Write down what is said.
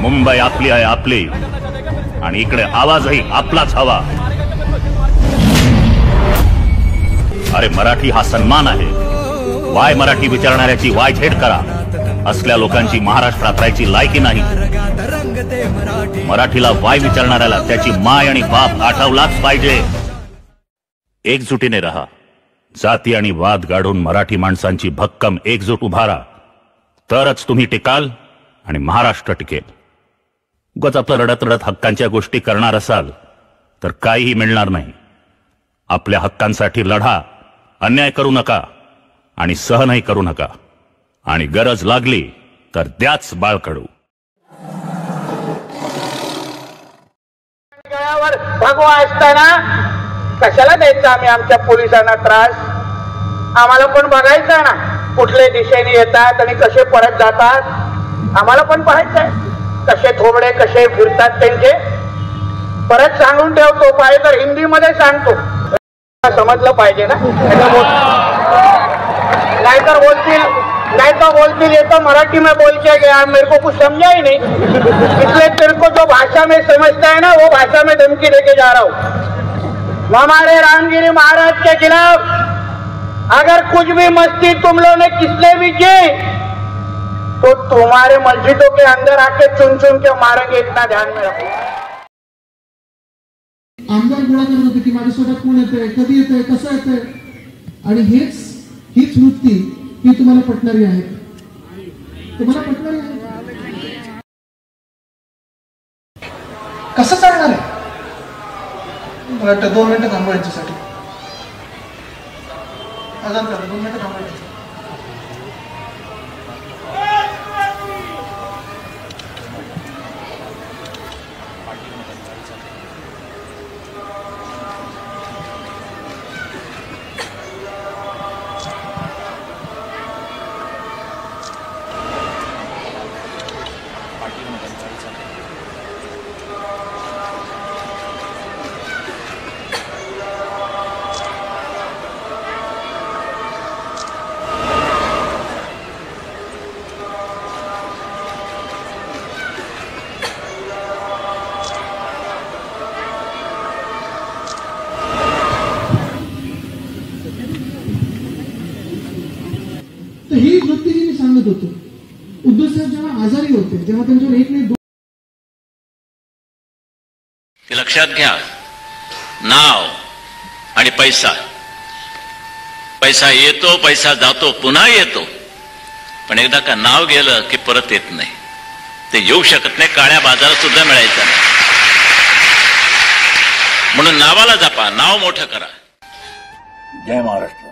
मुंबई आपली आहे, आपली, आणि इकडे आवाजही आपलाच हवा. अरे मराठी हा सन्मान आहे. वाय मराठी विचारणाऱ्याची वाय झेड करा. असल्या लोकांची महाराष्ट्रात राहायची लायकी नाही. मराठीला वाय विचारणाऱ्याला त्याची माय आणि बाप आठवलाच पाहिजे. एकजुटीने रहा. जाती आणि वाद गाडून मराठी माणसांची भक्कम एकजूट उभारा. तरच तुम्ही टिकाल आणि महाराष्ट्र टिकेल. उगाच आपलं रडत रडत हक्कांच्या गोष्टी करणार असाल तर काहीही मिळणार नाही. आपल्या हक्कांसाठी लढा. अन्याय करू नका आणि सहनही करू नका. आणि गरज लागली तर द्याच बाळकडू. गळ्यावर भगवा असताना कशाला द्यायचा आम्ही आमच्या पोलिसांना त्रास? आम्हाला पण बघायचं ना कुठल्या दिशेने येतात आणि कसे परत जातात. आम्हाला पण पाहायचंय कसे थोबडे कसे फिरतात त्यांचे. परत सांगून ठेवतो, पाहिजे तर हिंदी मध्ये सांगतो, समजलं पाहिजे ना. नाहीतर बोलतील ये तो मराठी में बोल के गया, मेरे को कुछ समझा ही नहीं, इसलिए तेरे को जो भाषा में समझता है ना वो भाषा में धमकी देके जा रहा हूँ. हमारे रामगिरी महाराज के खिलाफ अगर कुछ भी मस्ती तुम लोगों ने किसने भी की तो तुम्हारे मस्जिदों के अंदर आके चुन चुन के मारेंगे, इतना ध्यान में रखो. आमदार गोळा करत होते की माझ्यासोबत कोण येतंय, कधी येतंय, कसं येतंय, आणि हीच वृत्ती ही तुम्हाला पटणारी आहे. तुम्हाला पटणारी आहे. कसं चालणार आहे? मला वाटतं 2 मिनिटं थांबवायच्यासाठी 2 मिनिटं थांबवायची. ही वृत्ती जी मी सांगत होतो, उद्धव साहेब जेव्हा आजारी होते तेव्हा त्यांच्यावर 1 नाही 2 लक्षात घ्या. नाव आणि पैसा, पैसा येतो, पैसा जातो, पुन्हा येतो, पण एकदा का नाव गेलं की परत येत नाही. ते येऊ शकत नाही. काळ्या बाजारात सुद्धा मिळायचं नाही. म्हणून नावाला जपा, नाव मोठं करा. जय महाराष्ट्र.